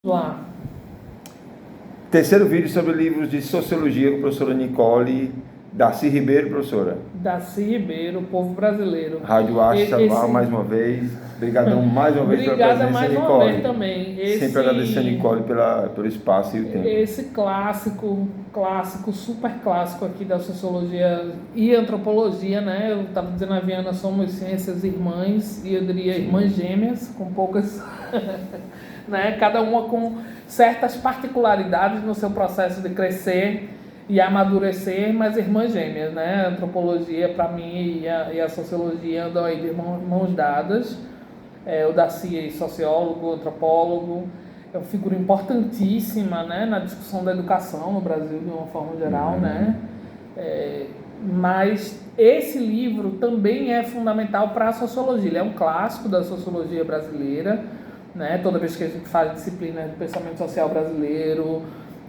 Lá. Terceiro vídeo sobre livros de sociologia com a professora Nicole Darcy Ribeiro, professora. Darcy Ribeiro, o povo brasileiro. Rádio Sabá, mais uma vez. Obrigadão mais uma vez pela Obrigada presença, mais Nicole. uma vez também. Sempre agradecer a Nicole pelo espaço e o tempo. Esse clássico, super clássico aqui da sociologia e antropologia, né? Eu estava dizendo a Viana, somos ciências irmãs, e eu diria irmãs gêmeas, com poucas... né? Cada uma com certas particularidades no seu processo de crescer e amadurecer, mas irmãs gêmeas, né? A antropologia, para mim, e a sociologia andam aí de mãos dadas. O Darcy é sociólogo, antropólogo, é uma figura importantíssima, né, na discussão da educação no Brasil, de uma forma geral, né? Mas esse livro também é fundamental para a sociologia. Ele é um clássico da sociologia brasileira, né? Toda vez que a gente faz disciplina de pensamento social brasileiro,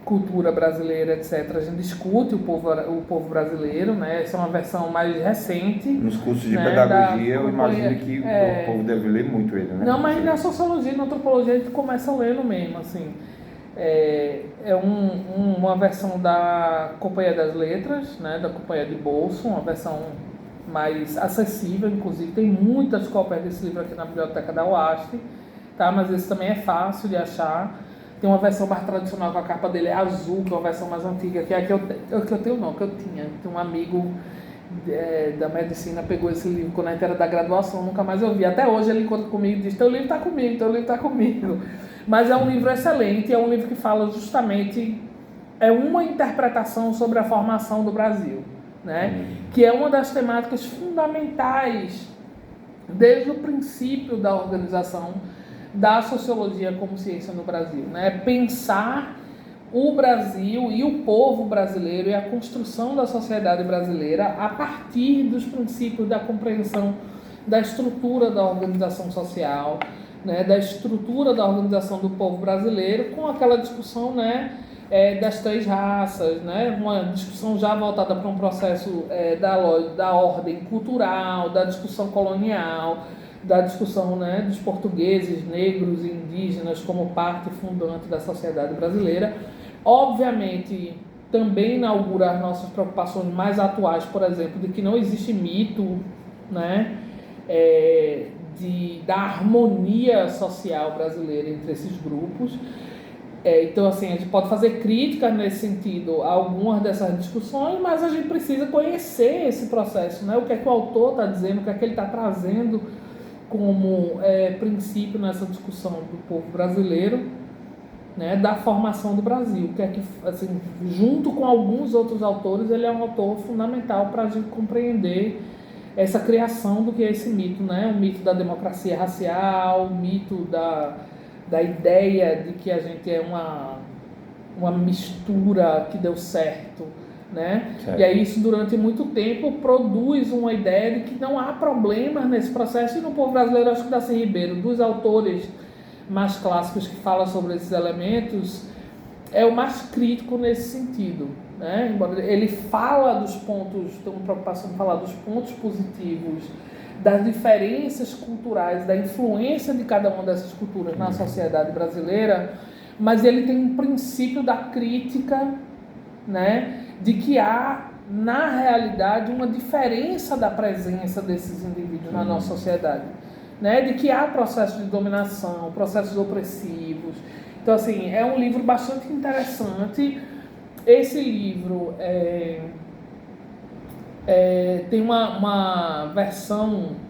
cultura brasileira, etc., a gente discute o povo brasileiro, né? Essa é uma versão mais recente. Nos cursos de né, pedagogia, eu imagino que o povo deve ler muito ele, né? Não, mas na sociologia e na antropologia a gente começa lendo mesmo, assim. Uma versão da Companhia das Letras, né? Da Companhia de Bolso, uma versão mais acessível, inclusive. Tem muitas cópias desse livro aqui na biblioteca da UASP, tá? Mas esse também é fácil de achar. Tem uma versão mais tradicional, que a capa dele é azul, que é uma versão mais antiga, que é a que eu tenho não, que eu tinha. Tem um amigo da medicina pegou esse livro quando a gente era da graduação, nunca mais eu vi. Até hoje ele encontra comigo e diz, teu livro está comigo. Mas é um livro excelente, é um livro que fala justamente, é uma interpretação sobre a formação do Brasil, né? Que é uma das temáticas fundamentais desde o princípio da organização da sociologia como ciência no Brasil, né? Pensar o Brasil e o povo brasileiro e a construção da sociedade brasileira a partir dos princípios da compreensão da estrutura da organização social, né? Da estrutura da organização do povo brasileiro, com aquela discussão, né? Das três raças, né? Uma discussão já voltada para um processo da ordem cultural, da discussão colonial, da discussão, né, dos portugueses, negros e indígenas como parte fundante da sociedade brasileira. Obviamente, também inaugura as nossas preocupações mais atuais, por exemplo, de que não existe mito, né, da harmonia social brasileira entre esses grupos. Então, assim, a gente pode fazer críticas nesse sentido a algumas dessas discussões, mas a gente precisa conhecer esse processo, né? O que é que o autor está dizendo, o que é que ele está trazendo como princípio nessa discussão do povo brasileiro, né, da formação do Brasil, que é que, assim, junto com alguns outros autores, ele é um autor fundamental para a gente compreender essa criação do que é esse mito, né, o mito da democracia racial, o mito da ideia de que a gente é uma mistura que deu certo, né? E aí isso durante muito tempo produz uma ideia de que não há problemas nesse processo, e no povo brasileiro, acho que Darcy Ribeiro, dos autores mais clássicos que falam sobre esses elementos, é o mais crítico nesse sentido, né? Embora ele fala dos pontos, tem uma preocupação de falar dos pontos positivos, das diferenças culturais, da influência de cada uma dessas culturas na sociedade brasileira, mas ele tem um princípio da crítica, né, de que há, na realidade, uma diferença da presença desses indivíduos na nossa sociedade, né, de que há processos de dominação, processos opressivos. Então, assim, é um livro bastante interessante. Esse livro tem uma versão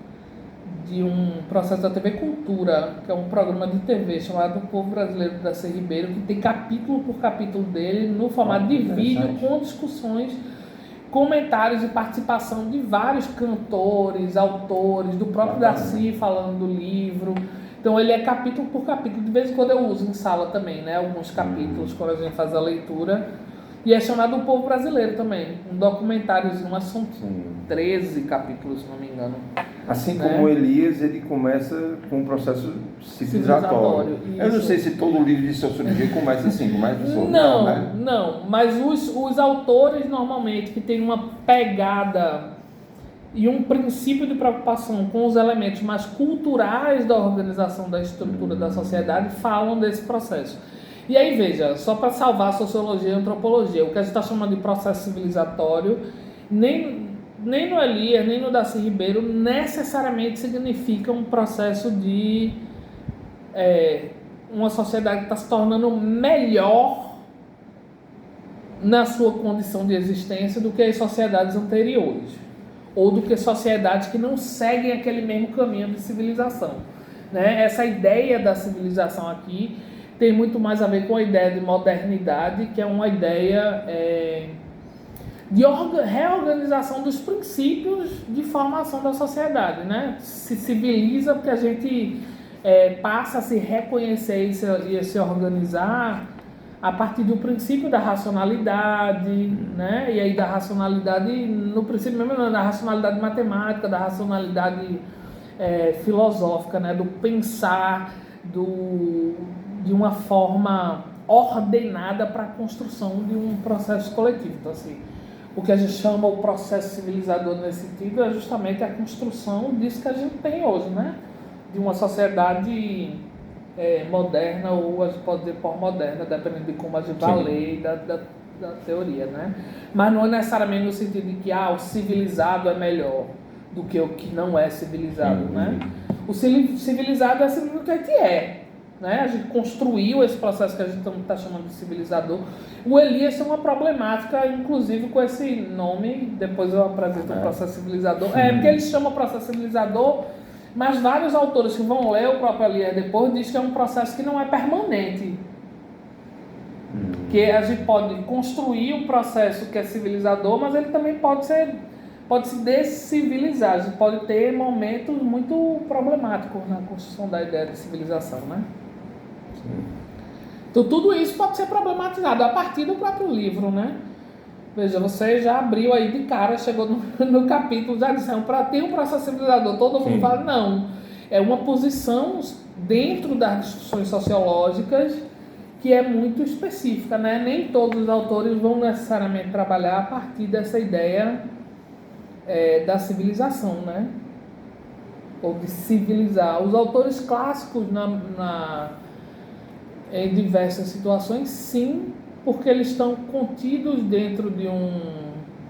de um processo da TV Cultura, que é um programa de TV chamado O Povo Brasileiro, da Darcy Ribeiro, que tem capítulo por capítulo dele no formato de vídeo, com discussões, comentários e participação de vários cantores, autores, do próprio Darcy falando do livro. Então ele é capítulo por capítulo. De vez em quando eu uso em sala também, né, alguns capítulos quando a gente faz a leitura. E é chamado O Povo Brasileiro também, um documentáriozinho, mas são 13 capítulos, se não me engano. Assim, né? Como Elias, ele começa com um processo civilizatório. Eu não sei se todo livro de sociologia começa assim, começa assim. Não, né? Não, mas os autores normalmente que tem uma pegada e um princípio de preocupação com os elementos mais culturais da organização da estrutura da sociedade falam desse processo. E aí, veja, só para salvar a sociologia e a antropologia, o que a gente está chamando de processo civilizatório, nem no Elias, nem no Darcy Ribeiro, necessariamente significa um processo de uma sociedade que está se tornando melhor na sua condição de existência do que as sociedades anteriores, ou do que sociedades que não seguem aquele mesmo caminho de civilização, né? Essa ideia da civilização aqui tem muito mais a ver com a ideia de modernidade, que é uma ideia de reorganização dos princípios de formação da sociedade, né? Se civiliza porque a gente passa a se reconhecer e a se organizar a partir do princípio da racionalidade, né? E aí da racionalidade, no princípio mesmo, da racionalidade matemática, da racionalidade filosófica, né? Do pensar, de uma forma ordenada para a construção de um processo coletivo. Então, assim, o que a gente chama o processo civilizador nesse sentido é justamente a construção disso que a gente tem hoje, né? De uma sociedade moderna, ou a gente pode dizer pós-moderna, dependendo de como a gente vai ler da teoria, né? Mas não é necessariamente no sentido de que o civilizado é melhor do que o que não é civilizado, né? O civilizado é simplesmente o que a gente é. Né? A gente construiu esse processo que a gente está chamando de civilizador. O Elias tem uma problemática, inclusive, com esse nome. Depois eu apresento o processo civilizador. Porque ele chama processo civilizador, mas vários autores que vão ler o próprio Elias depois dizem que é um processo que não é permanente. Que a gente pode construir um processo que é civilizador, mas ele também pode se descivilizar. A gente pode ter momentos muito problemáticos na construção da ideia de civilização, né? Então tudo isso pode ser problematizado a partir do próprio livro, né? Veja, você já abriu aí de cara, chegou no capítulo, já disse, tem um processo civilizador, todo mundo fala, não, é uma posição dentro das discussões sociológicas que é muito específica, né? Nem todos os autores vão necessariamente trabalhar a partir dessa ideia da civilização, né? Ou de civilizar. Os autores clássicos em diversas situações, sim, porque eles estão contidos dentro de um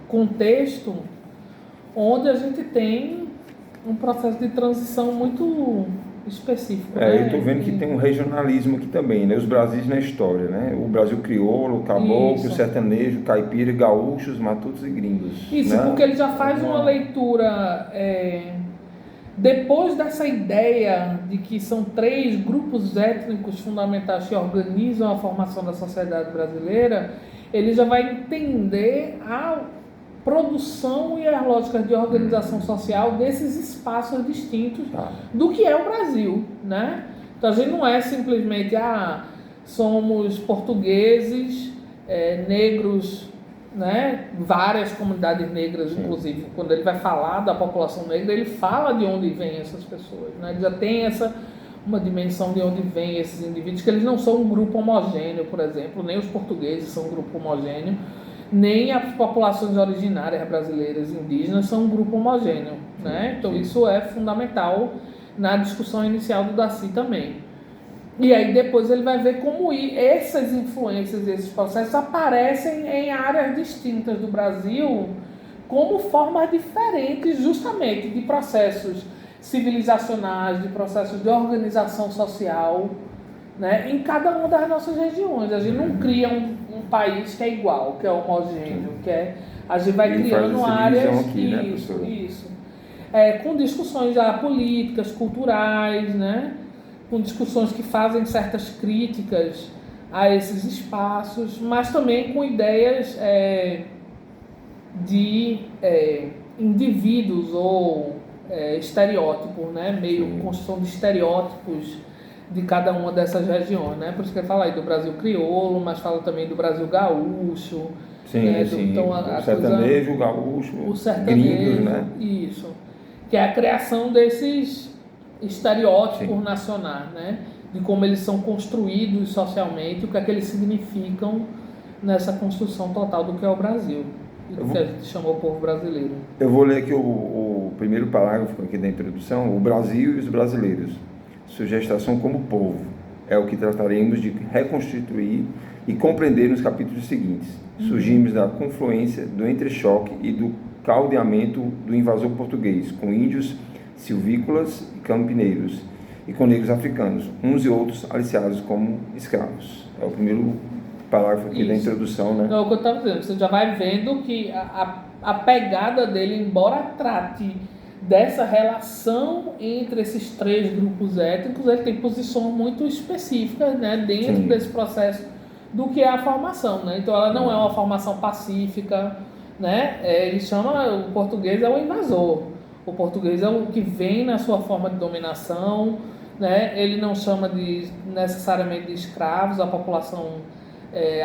contexto onde a gente tem um processo de transição muito específico. Eu estou vendo que tem um regionalismo aqui também, né? Os Brasis na história, né? O Brasil crioulo, caboclo, sertanejo, caipira, gaúchos, matutos e gringos. Isso, né? Porque ele já faz uma leitura... Depois dessa ideia de que são 3 grupos étnicos fundamentais que organizam a formação da sociedade brasileira, ele já vai entender a produção e as lógicas de organização social desses espaços distintos do que é o Brasil, né? Então a gente não é simplesmente somos portugueses, negros, né? Várias comunidades negras, inclusive, quando ele vai falar da população negra, ele fala de onde vêm essas pessoas, né? Ele já tem uma dimensão de onde vêm esses indivíduos, que eles não são um grupo homogêneo, por exemplo, nem os portugueses são um grupo homogêneo, nem as populações originárias brasileiras indígenas são um grupo homogêneo, né? Então isso é fundamental na discussão inicial do Darcy também. E aí depois ele vai ver como essas influências, esses processos aparecem em áreas distintas do Brasil como formas diferentes justamente de processos civilizacionais, de processos de organização social, né, em cada uma das nossas regiões. A gente não cria um país que é igual, que é homogêneo, a gente vai criando áreas aqui, isso. Com discussões já políticas, culturais, né? Com discussões que fazem certas críticas a esses espaços, mas também com ideias de indivíduos ou estereótipos, né? Meio construção de estereótipos de cada uma dessas regiões, né? Por isso que ele fala aí do Brasil crioulo, mas fala também do Brasil gaúcho. Então, o sertanejo, o gaúcho, o sertanejo, gringos, né? Isso. Que é a criação desses estereótipos nacionais, né? De como eles são construídos socialmente, o que é que eles significam nessa construção total do que é o Brasil, e do que a gente chamou o povo brasileiro. Eu vou ler aqui o primeiro parágrafo aqui da introdução, o Brasil e os brasileiros, sua gestação como povo, é o que trataremos de reconstituir e compreender nos capítulos seguintes. Surgimos da confluência, do entrechoque e do caldeamento do invasor português, com índios silvícolas e campineiros, e com negros africanos, uns e outros aliciados como escravos. É o primeiro parágrafo aqui da introdução, né? Não, é o que eu estava dizendo, você já vai vendo que a pegada dele, embora trate dessa relação entre esses três grupos étnicos, ele tem posições muito específicas, né, dentro desse processo do que é a formação, né? Então ela não é uma formação pacífica, né? Ele chama, o português é o invasor, o português é o que vem na sua forma de dominação, né? Ele não chama necessariamente de escravos a população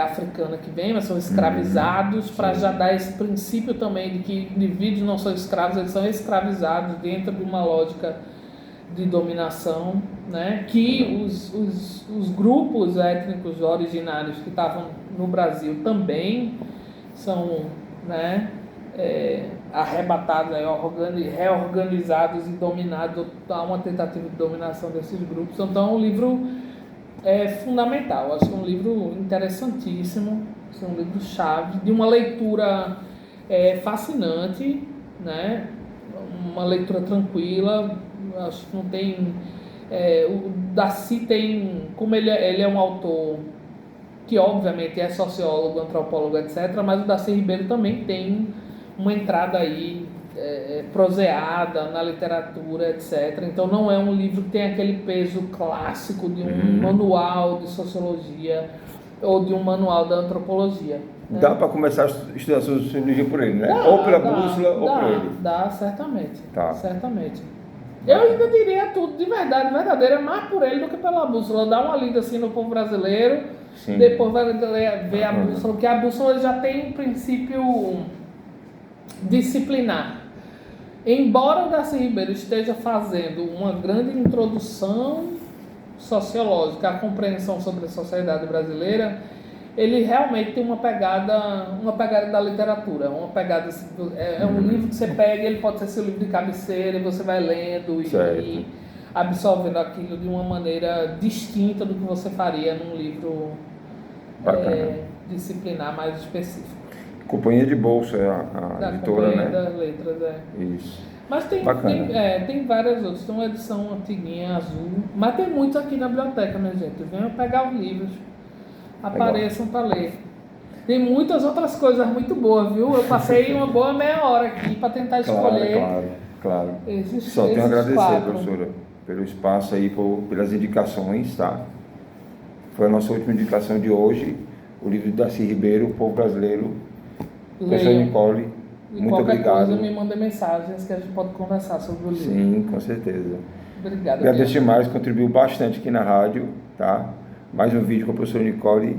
africana que vem, mas são escravizados, para já dar esse princípio também de que indivíduos não são escravos, eles são escravizados dentro de uma lógica de dominação, né? Que os grupos étnicos originários que estavam no Brasil também são, né, arrebatados, reorganizados e dominados. Há uma tentativa de dominação desses grupos. Então, o livro é fundamental. Acho que é um livro interessantíssimo, é um livro chave, de uma leitura fascinante, né? Uma leitura tranquila. Acho que não tem... o Daci tem... Como ele é um autor que, obviamente, é sociólogo, antropólogo, etc., mas o Daci Ribeiro também tem uma entrada aí proseada na literatura, etc. Então não é um livro que tem aquele peso clássico de um manual de sociologia ou de um manual da antropologia. Né? Dá para começar a estudar sociologia por ele, né? Ou pela bússola ou por ele. Dá, certamente. Tá. Certamente. Eu ainda diria tudo de verdade, verdadeira, mais por ele do que pela bússola. Dá uma lida assim no povo brasileiro, depois vai ver a bússola, porque a bússola já tem um princípio disciplinar. Embora o Daci Ribeiro esteja fazendo uma grande introdução sociológica à compreensão sobre a sociedade brasileira, ele realmente tem uma pegada da literatura, uma pegada, é um livro que você pega, ele pode ser seu livro de cabeceira, e você vai lendo e absorvendo aquilo de uma maneira distinta do que você faria num livro disciplinar mais específico. Companhia de Bolsa é a editora, né? Companhia das Letras, Isso. Mas tem várias outras. Tem uma edição antiguinha, azul. Mas tem muitos aqui na biblioteca, minha gente. Venham pegar os livros. Apareçam para ler. Tem muitas outras coisas muito boas, viu? Eu passei uma boa meia hora aqui para tentar escolher. Claro. Só tenho a agradecer, professora, pelo espaço aí, pelas indicações, tá? Foi a nossa última indicação de hoje. O livro de Daci Ribeiro, O Povo Brasileiro. Professor Nicole, muito obrigado. Coisa, me manda mensagens que a gente pode conversar sobre o livro. Sim, com certeza. Obrigado. Agradeço demais, contribuiu bastante aqui na rádio, tá? Mais um vídeo com a professora Nicole.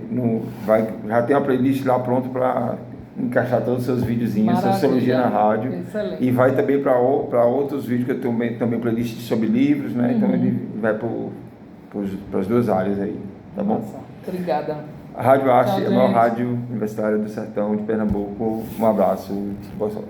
Já tem uma playlist lá pronta para encaixar todos os seus videozinhos, sociologia na rádio. Excelente. E vai também para outros vídeos que eu tenho também playlist sobre livros, né? Então ele vai para as duas áreas aí, tá bom? Nossa, obrigada. A Rádio Arte é a maior rádio universitária do sertão de Pernambuco. Um abraço, boa sorte.